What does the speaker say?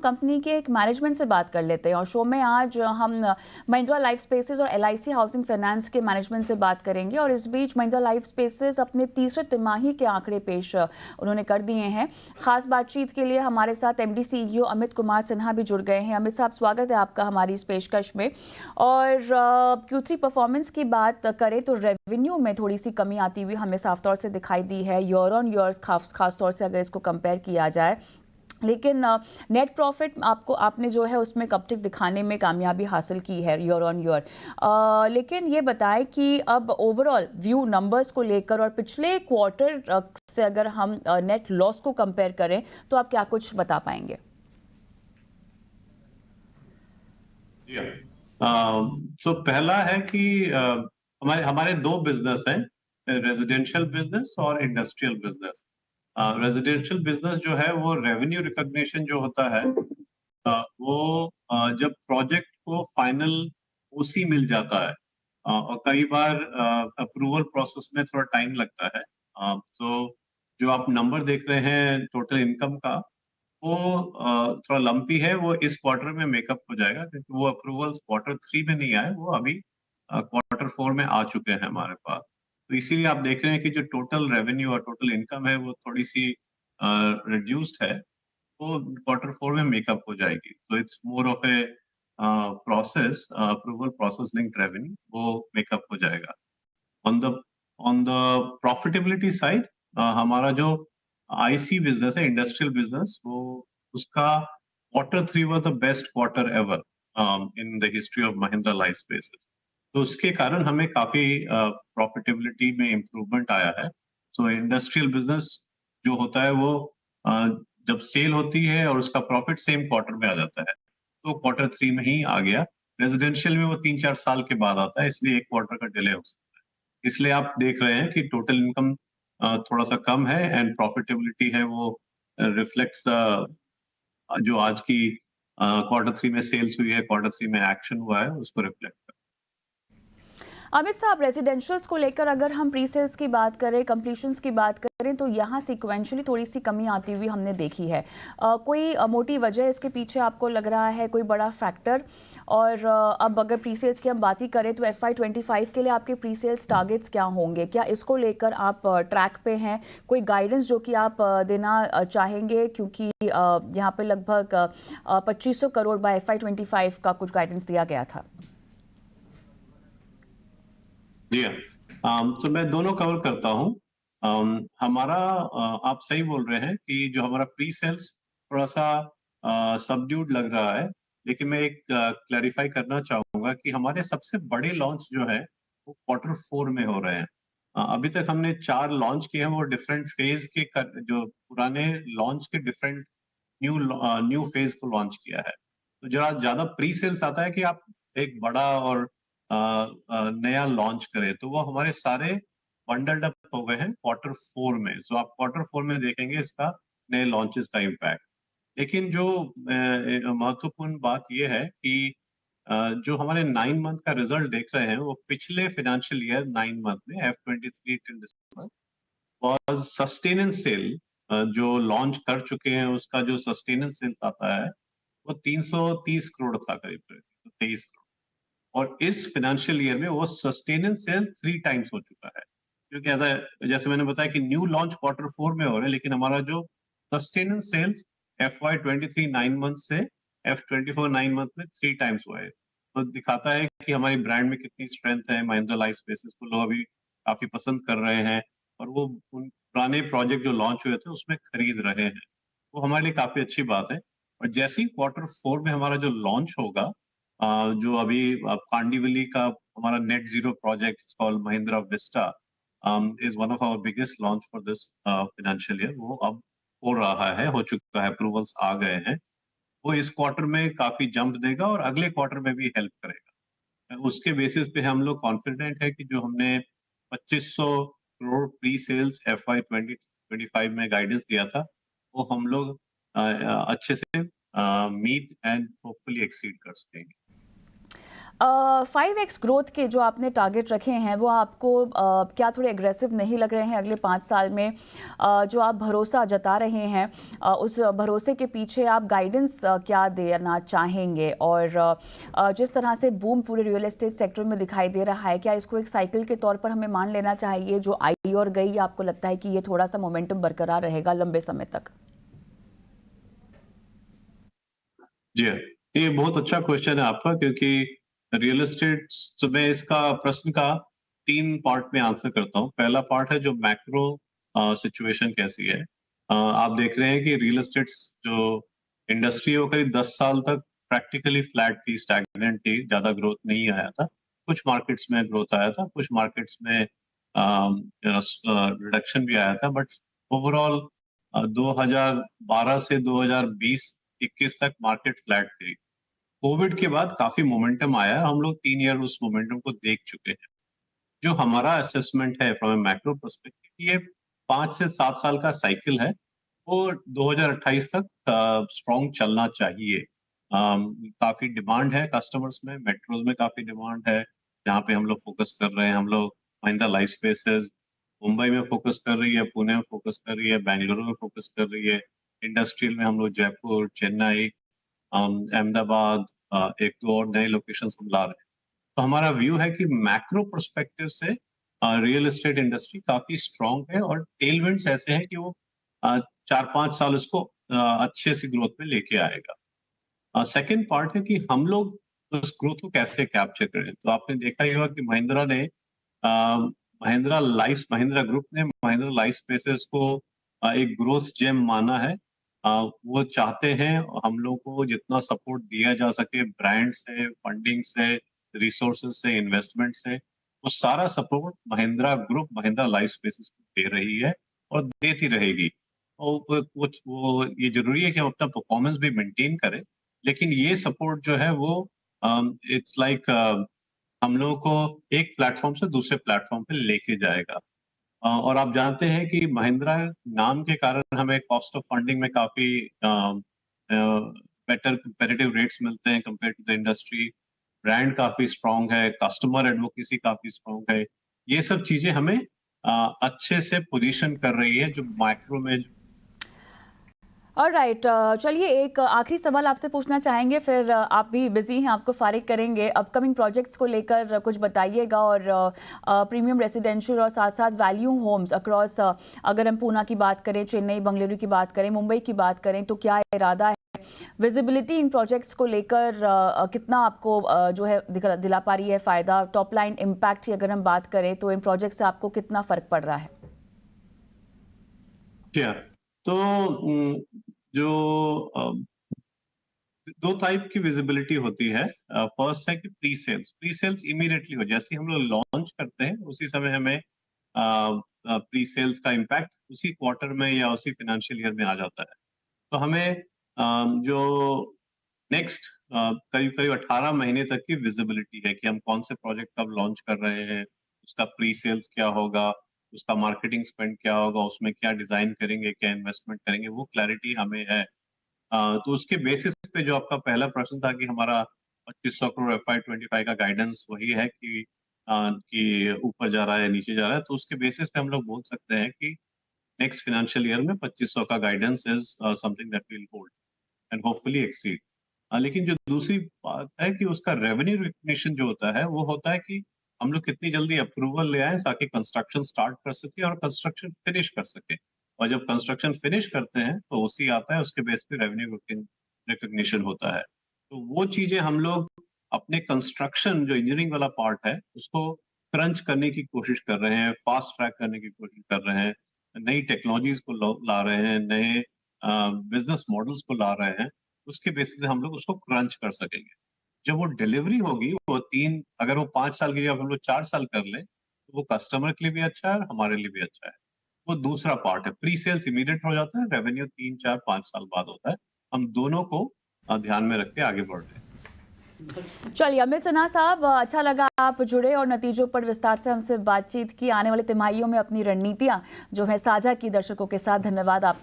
Company के एक management से बात कर लेते हैं। और शो में आज हम महिंद्रा लाइफ स्पेसेस और एलआईसी हाउसिंग फाइनेंस के मैनेजमेंट से बात करेंगे। और इस बीच महिंद्रा लाइफ स्पेसेस अपने तीसरे तिमाही के आंकड़े पेश उन्होंने कर दिए हैं। खास बातचीत के लिए हमारे साथ एमडी सीईओ अमित कुमार सिन्हा भी जुड़ गए हैं। अमित साहब, स्वागत है आपका हमारी इस पेशकश में। और Q3 परफॉर्मेंस की बात करें तो रेवेन्यू में थोड़ी सी कमी आती हुई हमें साफ तौर से दिखाई दी है, ईयर ऑन ईयर्स खास तौर से अगर इसको कंपेयर किया जाए। लेकिन नेट प्रॉफिट आपने जो है उसमें अपटिक दिखाने में कामयाबी हासिल की है ईयर ऑन ईयर। लेकिन ये बताएं कि अब ओवरऑल व्यू नंबर्स को लेकर और पिछले क्वार्टर से अगर हम नेट लॉस को कंपेयर करें तो आप क्या कुछ बता पाएंगे? सो पहला है कि हमारे हमारे दो बिजनेस हैं, रेजिडेंशियल बिजनेस और इंडस्ट्रियल बिजनेस। रेजिडेंशियल बिजनेस जो है वो रेवेन्यू रिकॉग्निशन जो होता है वो जब प्रोजेक्ट को फाइनल ओसी मिल जाता है और कई बार अप्रूवल प्रोसेस में थोड़ा टाइम लगता है। तो जो आप नंबर देख रहे हैं टोटल इनकम का, वो थोड़ा लंपी है। वो इस क्वार्टर में मेकअप हो जाएगा क्योंकि वो अप्रूवल्स क्वार्टर 3 में नहीं आए, वो अभी क्वार्टर 4 में आ चुके हैं हमारे पास। तो इसीलिए आप देख रहे हैं कि जो टोटल रेवेन्यू और टोटल इनकम है वो थोड़ी सी रिड्यूस्ड है, वो क्वार्टर 4 में मेकअप हो जाएगी। तो it's more of a process, approval process linked revenue, वो मेकअप हो जाएगा। On the on the profitability side, हमारा जो आईसी बिजनेस है, इंडस्ट्रियल बिजनेस, वो उसका quarter 3 was the best quarter ever in the history of Mahindra life spaces. तो उसके कारण हमें काफी प्रॉफिटेबिलिटी में इम्प्रूवमेंट आया है। सो इंडस्ट्रियल बिजनेस जो होता है वो जब सेल होती है और उसका प्रॉफिट सेम क्वार्टर में आ जाता है, तो क्वार्टर 3 में ही आ गया। रेजिडेंशियल में वो 3-4 साल के बाद आता है, इसलिए एक क्वार्टर का डिले हो सकता है। इसलिए आप देख रहे हैं कि टोटल इनकम थोड़ा सा कम है एंड प्रॉफिटेबिलिटी है वो रिफ्लेक्ट्स जो आज की क्वार्टर 3 में सेल्स हुई है, क्वार्टर 3 में एक्शन हुआ है, उसको रिफ्लेक्ट कर। अमित साहब, रेजिडेंशियल्स को लेकर अगर हम प्री सेल्स की बात करें, कंप्लीशंस की बात करें तो यहाँ सिक्वेंशली थोड़ी सी कमी आती हुई हमने देखी है। कोई मोटी वजह इसके पीछे आपको लग रहा है, कोई बड़ा फैक्टर? और अब अगर प्री सेल्स की हम बात ही करें तो FY25 के लिए आपके प्री सेल्स टारगेट्स क्या होंगे? क्या इसको लेकर आप ट्रैक पे हैं? कोई गाइडेंस जो कि आप देना चाहेंगे, क्योंकि यहाँ पे लगभग 2500 करोड़ बाय FY25 का कुछ गाइडेंस दिया गया था। जी हाँ, तो मैं दोनों कवर करता हूँ। हमारा आप सही बोल रहे हैं कि जो हमारा प्री सेल्स थोड़ा सा सबड्यूड लग रहा है, लेकिन मैं एक क्लैरिफाई करना चाहूंगा कि हमारे सबसे बड़े लॉन्च जो है वो क्वार्टर 4 में हो रहे हैं। अभी तक हमने 4 लॉन्च किए हैं, वो डिफरेंट फेज के जो पुराने लॉन्च के डिफरेंट न्यू फेज को लॉन्च किया है। तो जरा ज्यादा प्री सेल्स आता है कि आप एक बड़ा और नया लॉन्च करें, तो वो हमारे सारे बंडल्ड अप हो गए हैं क्वार्टर 4 में। सो आप क्वार्टर 4 में देखेंगे इसका नए लॉन्चेस का इम्पैक्ट। लेकिन जो महत्वपूर्ण बात यह है कि जो हमारे 9 मंथ का रिजल्ट देख रहे हैं वो पिछले फाइनेंशियल ईयर 9 मंथ में F23 till December was sustenance sale, जो लॉन्च कर चुके हैं उसका जो सस्टेनेंस सेल्स आता है वो 330 करोड़ था, करीब 323 करोड़। और इस फाइनेंशियल ईयर में वो सस्टेनेंस सेल 3 टाइम्स हो चुका है। क्योंकि ऐसा, जैसे मैंने बताया कि न्यू लॉन्च क्वार्टर 4 में हो रहे हैं, लेकिन हमारा जो सस्टेनेंस सेल्स FY23 9 मंथ से F24 9 मंथ में 3 टाइम्स हुआ है। तो दिखाता है कि हमारी ब्रांड में कितनी स्ट्रेंथ है। महिंद्रा लाइफ स्पेसेस को लोग अभी काफी पसंद कर रहे हैं और वो उन पुराने प्रोजेक्ट जो लॉन्च हुए थे उसमें खरीद रहे हैं। वो हमारे लिए काफी अच्छी बात है। और जैसे ही क्वार्टर 4 में हमारा जो लॉन्च होगा, जो अभी कांडीवली का हमारा net zero project called Mahindra Vista is one of our biggest launch for this financial year, वो अब हो रहा है, हो चुका है, अप्रूवल्स आ गए हैं। वो इस क्वार्टर में काफी जंप देगा और अगले क्वार्टर में भी हेल्प करेगा। उसके बेसिस पे हम लोग कॉन्फिडेंट है कि जो हमने 2500 करोड़ प्री सेल्स FY2025 में गाइडेंस दिया था, वो हम लोग अच्छे से मीट एंड होपफुली एक्सीड कर सकेंगे। 5x ग्रोथ के जो आपने टारगेट रखे हैं वो आपको क्या थोड़े एग्रेसिव नहीं लग रहे हैं अगले 5 साल में? जो आप भरोसा जता रहे हैं उस भरोसे के पीछे आप गाइडेंस क्या देना चाहेंगे? और जिस तरह से बूम पूरे रियल एस्टेट सेक्टर में दिखाई दे रहा है, क्या इसको एक साइकिल के तौर पर हमें मान लेना चाहिए जो आई और गई, या आपको लगता है कि ये थोड़ा सा मोमेंटम बरकरार रहेगा लंबे समय तक? जी हाँ, ये बहुत अच्छा क्वेश्चन है आपका, क्योंकि रियल एस्टेट, तो मैं इसका प्रश्न का 3 पार्ट में आंसर करता हूँ। पहला पार्ट है जो मैक्रो सिचुएशन कैसी है। आप देख रहे हैं कि रियल एस्टेट जो इंडस्ट्री है वो करीब 10 साल तक प्रैक्टिकली फ्लैट थी, स्टैग्नेंट थी, ज्यादा ग्रोथ नहीं आया था। कुछ मार्केट्स में ग्रोथ आया था, कुछ मार्केट्स में रिडक्शन भी आया था, बट ओवरऑल 2012 से 2020-21 तक मार्केट फ्लैट थी। कोविड के बाद काफी मोमेंटम आया, हम लोग 3 ईयर उस मोमेंटम को देख चुके हैं। जो हमारा असेसमेंट है फ्रॉम ए मैक्रो पर्सपेक्टिव, ये 5 से 7 साल का साइकिल है, वो 2028 तक स्ट्रॉन्ग चलना चाहिए। काफी डिमांड है कस्टमर्स में, मेट्रोज में काफी डिमांड है, जहाँ पे हम लोग फोकस कर रहे हैं। हम लोग महिंद्रा लाइफ स्पेसेस मुंबई में फोकस कर रही है, पुणे में फोकस कर रही है, बेंगलुरु में फोकस कर रही है। इंडस्ट्रियल में हम लोग जयपुर, चेन्नई, अहमदाबाद, 1-2 और नए लोकेशंस हम ला रहे हैं। तो हमारा व्यू है कि मैक्रो पर्सपेक्टिव से रियल एस्टेट इंडस्ट्री काफी स्ट्रांग है, और टेलविंड्स ऐसे हैं कि वो 4-5 साल उसको अच्छे से ग्रोथ में लेके आएगा। सेकंड पार्ट है कि हम लोग उस ग्रोथ को कैसे कैप्चर करें। तो आपने देखा ही होगा कि महिंद्रा ग्रुप ने महिंद्रा लाइफ स्पेसेस को एक ग्रोथ जेम माना है। वो चाहते हैं हम लोग को जितना सपोर्ट दिया जा सके, ब्रांड से, फंडिंग से, रिसोर्सेज से, इन्वेस्टमेंट से, वो सारा support Mahindra group Mahindra life spaces को दे रही है और देती रहेगी। और वो ये जरूरी है कि हम अपना परफॉर्मेंस भी मेंटेन करें, लेकिन ये सपोर्ट जो है वो इट्स लाइक हम लोगों को एक प्लेटफॉर्म से दूसरे प्लेटफॉर्म पे लेके जाएगा। और आप जानते हैं कि महिंद्रा नाम के कारण हमें कॉस्ट ऑफ फंडिंग में काफी बेटर कंपेरेटिव रेट्स मिलते हैं compare to the industry. Brand काफी स्ट्रांग है, कस्टमर एडवोकेसी काफी स्ट्रांग है। ये सब चीजें हमें अच्छे से पोजीशन कर रही है जो माइक्रो में। ऑलराइट, चलिए एक आखिरी सवाल आपसे पूछना चाहेंगे, फिर आप भी बिजी हैं, आपको फारिग करेंगे। अपकमिंग प्रोजेक्ट्स को लेकर कुछ बताइएगा, और प्रीमियम रेजिडेंशियल और साथ साथ वैल्यू होम्स अक्रॉस, अगर हम पूना की बात करें, चेन्नई, बेंगलुरु की बात करें, मुंबई की बात करें, तो क्या इरादा है? विजिबिलिटी इन प्रोजेक्ट्स को लेकर कितना आपको जो है दिला पा रही है फ़ायदा? टॉप लाइन इम्पैक्ट की अगर हम बात करें तो इन प्रोजेक्ट से आपको कितना फ़र्क पड़ रहा है? क्या तो जो दो टाइप की विजिबिलिटी होती है। फर्स्ट है कि प्री सेल्स इमीडिएटली हो, जैसे हम लोग लॉन्च करते हैं उसी समय हमें प्री सेल्स का इम्पैक्ट उसी क्वार्टर में या उसी फाइनेंशियल ईयर में आ जाता है। तो हमें जो नेक्स्ट करीब करीब 18 महीने तक की विजिबिलिटी है कि हम कौन से प्रोजेक्ट कब लॉन्च कर रहे हैं, उसका प्री सेल्स क्या होगा, उसका मार्केटिंग स्पेंड क्या होगा, उसमें क्या डिजाइन करेंगे, क्या इन्वेस्टमेंट करेंगे, वो क्लैरिटी हमें है। तो उसके बेसिस पे जो आपका पहला प्रश्न था कि हमारा 2500 करोड़ FY25 का गाइडेंस वही है कि ऊपर जा रहा है, नीचे जा रहा है, तो उसके बेसिस पे हम लोग बोल सकते हैं कि नेक्स्ट फाइनेंशियल ईयर में 2500 का guidance is something that will hold and hopefully exceed. लेकिन जो दूसरी बात है कि उसका रेवेन्यू रिकग्निशन जो होता है वो होता है कि हम लोग कितनी जल्दी अप्रूवल ले आए ताकि कंस्ट्रक्शन स्टार्ट कर सके और कंस्ट्रक्शन फिनिश कर सके। और जब कंस्ट्रक्शन फिनिश करते हैं तो उसी आता है, उसके बेस पे रेवेन्यू रिकग्निशन होता है। तो वो चीजें हम लोग अपने कंस्ट्रक्शन जो इंजीनियरिंग वाला पार्ट है उसको क्रंच करने की कोशिश कर रहे हैं, फास्ट ट्रैक करने की कोशिश कर रहे हैं, नई टेक्नोलॉजीज को ला रहे हैं, नए बिजनेस मॉडल्स को ला रहे हैं। उसके बेसिस पे हम लोग उसको क्रंच कर सकेंगे। जब वो डिलीवरी होगी, अगर वो 5 साल की जगह हम लोग 4 साल कर लें, तो वो कस्टमर के लिए भी अच्छा है और हमारे लिए भी अच्छा है। वो दूसरा पार्ट है। प्री सेल्स इमीडिएट हो जाता है, रेवेन्यू 3, 4, 5 साल बाद होता है। हम दोनों को ध्यान में रख के आगे बढ़ रहे हैं। चलिए अमित सिन्हा साहब, अच्छा लगा आप जुड़े और नतीजों पर विस्तार से हमसे बातचीत की। आने वाले तिमाहियों में अपनी रणनीतियां जो है साझा की दर्शकों के साथ। धन्यवाद आप।